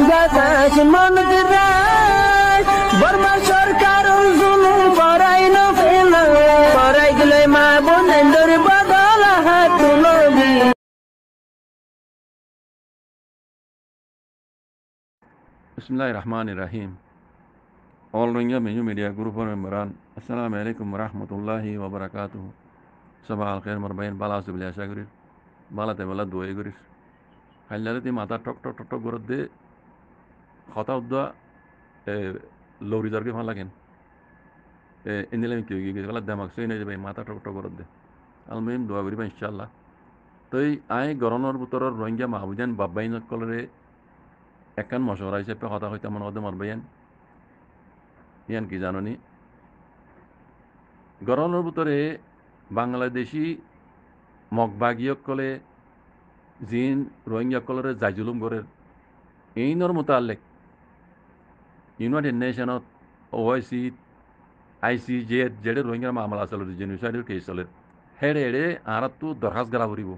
গাছ মন দিরাই বর্মা সরকার জুলুম করাই না ফেলা করাই গেলে মা বোনের বদল হাত তুলবি। Bismillahirrahmanirrahim. All Rohingya Menu Media Group memberan. Assalamualaikum warahmatullahi wabarakatuh. Sabah al khair marbain bala subli asha gurir. Bala te bala doye gurir. Hailare ti mata tok tok tok tok gorod de khata udda lori zarge fan lagen. Indile mi kyogi ge gala damak soy ne je bhai mata tok tok gorod de. Al muhim dua guriba inshallah. Toi ai goronor butoror Rohingya mahbujan babbain kolore একখান মশওয়ারা হিসেবে কথা হইতে মনে হতে মারবেন ইয়ান কি জাননি গরমের ভিতরে বাংলাদেশি মগবাগীয়কলে জিন রোহিঙ্গাকলরে জাইজুলুম করে এইনর মোতালেক ইউনাইটেড নেশনত ওআইসি আইসিজে যেডে রোহিঙ্গার মামলা আসলে জেনোসাইডের কেস চলে হেড়ে হেড়ে আরাত্তু দরখাস্ত গলা ভরিব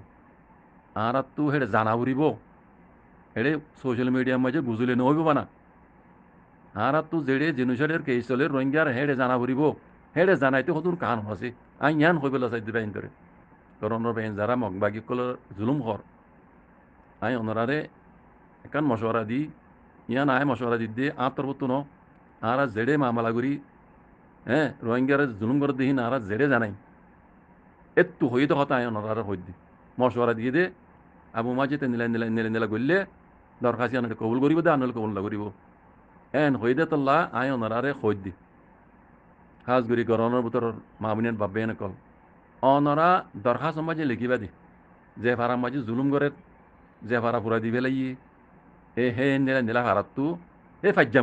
আরাত্তু হেড়ে জানা ভরিব হেড়ে সোশ্যাল মিডিয়ার মাঝে বুঝলে নহইব না আরাত্তু যেড়ে জেনোসাইডের কেস চলে রোহিঙ্গার হেড়ে জানা ভরিব হেড়ে জানাইতে হতুন কান হসে আই ইয়ান হইবেলা চাইতে বাইন করে করোনার বাইন যারা মগবাগীকল জুলুম হর আই অনরারে একান মশওয়ারা দি ইয়ান আয় মশওয়ারা দি দে আতরবত ন আরা জেড়ে মামলা করি হ্যাঁ রোহিঙ্গার জুলুম করে দিহি না আরা জেড়ে জানাই এত্তু হইতে কথা আয় অনরারে হই দি মশওয়ারা দিয়ে দে আবু মাজিতে নিলা গড়লে দরখাস্ত আনলে কবুল করিব দে আনলে কবুল না করিব এন হইদে তল্লা আয় অনরারে হই দি খাস করি গরমের ভিতর মামুনিয়ান বাব্বে এনে কল অনরা দরখাস্ত মাঝে লিখিবা দি যে ভাড়া মাঝে জুলুম করে যে ভাড়া পুরা দি পেলাই হে নীলা ভাড়াতু হে ফাজ্জা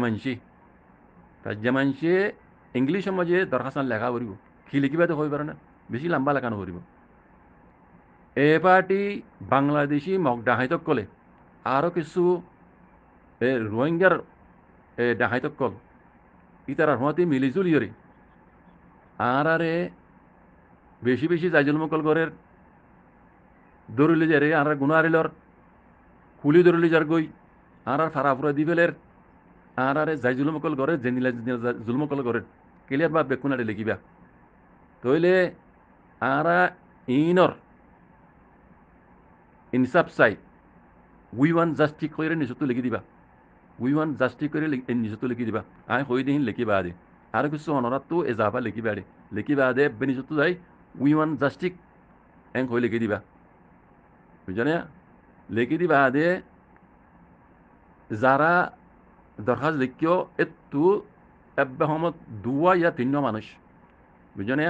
মানসি ইংলিশের মাঝে দরখাস্ত লেখা করিব কি লিখিবা তো হয়ে পারে না বেশি লম্বা লেখানো করিব এ পার্টি বাংলাদেশি মগ ডাহাইতক কলে আরও কিছু রোহিঙ্গার ডাহাইতক কল ইতারা হতে মিলিজুলিয়রে আরে বেশি বেশি জাইজুল মকল গরের দরুলি যারে আর গুনারিলর কুলি দরুলি যার গই আর ফারাফুরা দিবেলের আরে জাইজুল মকল গরে জেনিলা জুলমকল গরের ক্লিয়ার বা বেকুনারে লিখিবা তইলে আরা ইনর ইনসাফ চাই উই ওয়ান জাস্টিক করে নিজতো লিখি দিবা উই ওয়ান জাস্টিক করে নিজতো লিখি দিবা আই হই দিন লিখিবা আদে আর কিছু অনরাতো এজাফা লিখিবা আদে লিখিবা আদে বেনিজতো যাই উই ওয়ান জাস্টিক এং হই লিখি দিবা বুঝনে লিখি দিবা আদে যারা দরখাস্ত লিখিও এত্তু এব্বে সমত দুয়া ইয়া তিন মানুষ বুঝনে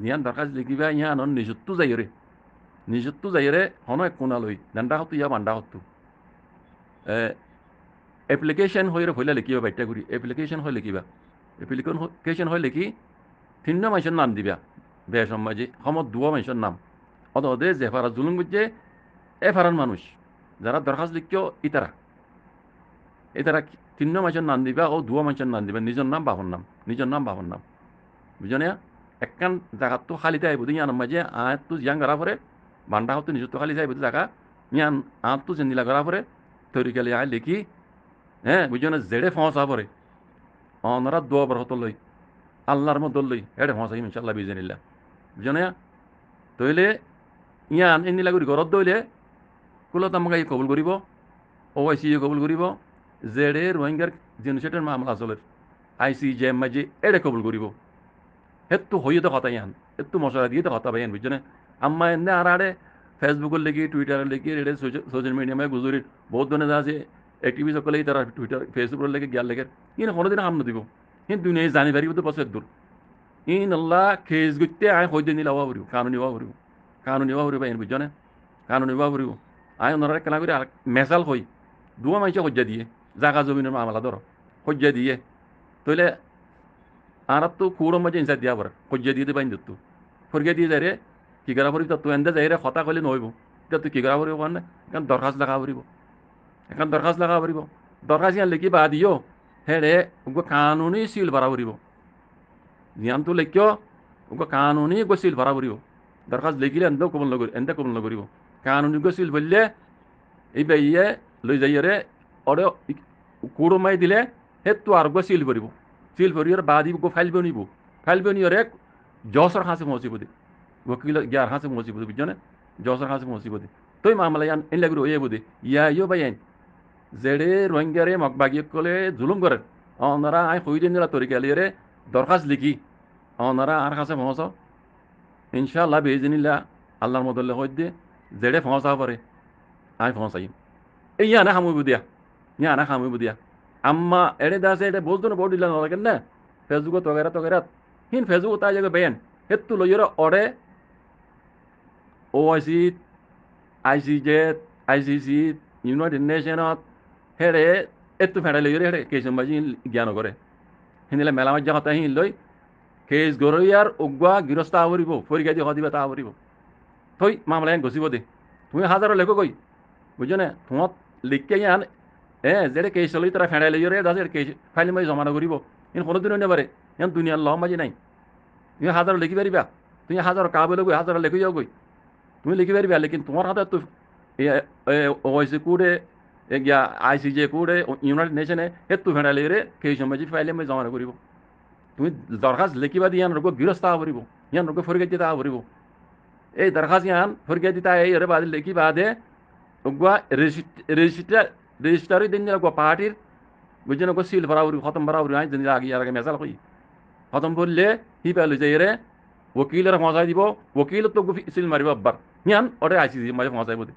নিয়ান দরখাস্ত লিখিবা ইয়া আনন নিজত্তু যাইরে হন এক কোনা লই দান্ডা হতো ইয়া বান্ডা হতো এপ্লিকেশন হইরে হইলে লিখিবা বাইটা করি এপ্লিকেশন হয় লিখিবা এপ্লিকেশন হয় লিখি তিন মানুষের নাম দিবা বে সমাজে সমত দুয়া মানুষের নাম অদে যে ফারা জুলুম বুঝছে এ ফারান মানুষ যারা দরখাস্ত লিখিও ইতারা তিন মানুষের নাম দিবা ও দুয়া মানুষের নাম দিবা নিজের নাম বাপর নাম বুঝনে একখান জায়গাত তো খালিতে আইব ইয়ান মাঝে আয় তো জিয়াং গড়া পরে বান্ডা হতো নিজত খালি যাইব জায়গা ইয়ান আত তো জেনিলা গড়া পরে তৈরি গেলে আয় লিখি হ্যাঁ বুঝনে জেড়ে ফসা পরে অনরা দোয়া বর হতো লই আল্লাহর মত লই এড়ে ফসাই ইনশাল্লাহ বিজেনিল্লা বুঝনে তইলে ইয়ান এনিলা করি ঘরত দইলে কুলত আমাকে কবুল করিব ওআইসি কবুল করিব জেড়ে রোহিঙ্গার জেনোসাইডের মামলা চলে আইসিজে মাঝে এড়ে কবুল করিব হেতু হইয়ে তো কথা ইয়ান হেতু মশলা দিয়ে তো কথা বাইন বুঝনে আম্মা এনে আর আড়ে ফেসবুকের লেগে টুইটারের লেগে এড়ে সোশ্যাল মিডিয়ায় গুজুরির বহুত ধরনের আছে অ্যাক্টিভিস্ট সকলেই তারা টুইটার ফেসবুকের লেগে গিয়ার লেগে ইন কোনোদিন কাম নদিব কিন্তু দুনিয়া জানি পারিব তো বছর দূর ইন আল্লাহ খেজ গুতে আয় হইতে নিলা হওয়া পড়িব কানুনি হওয়া পড়িব এন বুঝনে কানুনি হওয়া পড়িব আয় ওনারা কেনা করে মেসাল হই দুয়া মাইসা হজ্জা দিয়ে জাগা জমিনের মামলা ধর হজ্জা দিয়ে তইলে আর তো কুড়ো মাঝে ইনসাইড দিয়া পড়ে হজ্জা দিয়ে বাইন দিত ফরগিয়া দিয়ে যায় রে কি করা পড়িব তুই এন্দে যাই রে কথা কলে নহইব এতিয়া তুই কি করা পড়িব মানে এখন দরখাস্ত লাগা পড়িব দরখাস্ত ইয়ান লিখি বা দিও হেড়ে কানুনি সিল ভরা পড়িব জিয়ান তো লেখিও কানুনি সিল ভরা পড়িব দরখাস্ত লিখিলে এন্দে কবল নকরিব কানুনি সিল বললে এই বাইয়ে লৈ যাই রে অরে কুড়মাই দিলে হেতু আর গো সিল ভরিব সিল ভরিয়র বাদি গো ফাইল বনিয়রে জসর হাসে মসিবদি वकील ग्यार हाथ से मोसी बुद्धि बिजने जोसर हाथ से मोसी बुद्धि तो मामला यान इन लगरो ये बुद्धि या यो बयान जेडे रोहिंग्यारे मकबागी कोले जुलुम करे ओनरा आई हुई दिन ला तरीके लिए दरखास्त लिखी ओनरा आर खासे फंसो इंशाल्लाह बेइज्निल्लाह আল্লাহর মদল্লে হইতে যেড়ে ফসা পারে আই ফসাই এই ইয়ানা হামু বুদিয়া ইয়ানা হামু বুদিয়া আম্মা এড়ে দাসে এড়ে বলতো না বড় দিলা না লাগেন না ফেসবুক তগেরা হিন ফেসবুক তা জায়গা বেয়ান হেতু লইরা অরে OIC, ICJ, ICC, ইউনাইটেড নেশনত হেরে এত ফেডালে হেরে কেস মাঝি জ্ঞান করে হিনিলে মেলামাজ কথা হিন লই কেস গরইয়ার উগা গিরস্তা আবরিব ফরিগা দি হদিবা তা আবরিব থই মামলা গসিব দে তুমি হাজারো লেখো কই বুঝছো না তোমার লিখকে ইয়ান যেটা কেস লই তারা ফেডালে দাসের কেস ফাইল মাঝি জমা করিব ইন কোনোদিনও নেবারে ইয়ান দুনিয়ার ল মাঝি নাই তুমি হাজারো লিখি পারিবা তুমি হাজারো কাবলে গই হাজারো লেখি যাও গই তুমি লিখি পারিবা লেকিন তোমার হাতে তো OIC কোডে গিয়া ICJ কোডে ইউনাইটেড নেশনে হেতু ফেডালে কেস মাঝি ফাইলে মাঝি জমা করিব তুমি দরখাস্ত লিখিবা দিয়ে ইয়ান রোগ গৃহস্থ আবরিব ইয়ান রোগ ফরিগা দিতে আবরিব এই দরখাস্ত ইয়ান ফরিগা দিতে এই এর বাদে লিখি বাদে উগা রেজিস্টারি দিন গো পার্টির বুঝছেন গো সিল ভরাউরি খতম ভরাউরি আই দিন আগে মেসাল কই খতম করলে হি পেলে যে এরে ওকিলের ফসাই দিব ওকিল তো সিল মারিব আব্বার ইয়ান ওরে ICC মাঝে ফসাই বদে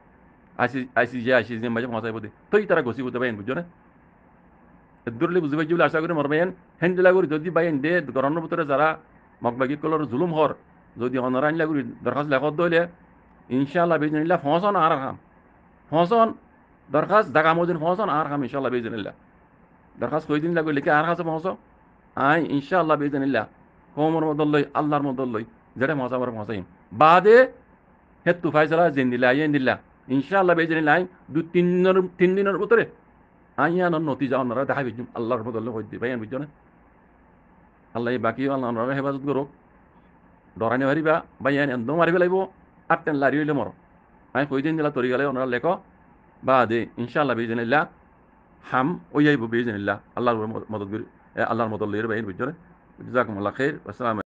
ICJ মাঝে ফসাই বদে তুই তারা গসি বলতে পাইন বুঝছো না দূরলে বুঝতে পারছি বলে আশা করি মরবেন হ্যান্ডেলা করি যদি বাইন দে গরমের ভিতরে যারা মকবাগি কলর জুলুম হর যদি অনারাইন লাগি দরখাস্ত লেখত দইলে ইনশাআল্লাহ বেজনিল্লাহ ফসন আর খাম ফসন দরখাস্ত জাগা মদিন ফসন আর খাম ইনশাআল্লাহ বেজনিল্লাহ দরখাস্ত কই দিন লাগি লিখে আর কাছে ফস আই ইনশাআল্লাহ বেজনিল্লাহ কমর মদল্লই আল্লাহর মদল্লই যেটা মজা আমার মজাইম বাদে হেতু ফাইসলা জিন্দিল্লাহ ইনদিল্লাহ ইনশাআল্লাহ বেজনিল্লাহ তিন দিনের ভিতরে আইয়ান নতিজা ওনারা দেখা বিজুম আল্লাহর মদল্লে কই দি ভাইয়ান বুঝছো না আল্লাহ বাকি আল্লাহর হেফাজত করুক ডরানি মারিবা বাইয়ান একদম মারিবে লাগব আটটেন লারি হইলে মর আমি কই দিন দিলা তরি গেলে ওনারা লেখ বা দে ইনশাআল্লাহ বেজনিল্লাহ হাম ওই যাইব বেজনিল্লাহ আল্লাহর মদত আল্লাহর মদল্লের বাইন বুঝছো না জাযাকুমুল্লাহ খাইর আসসালামু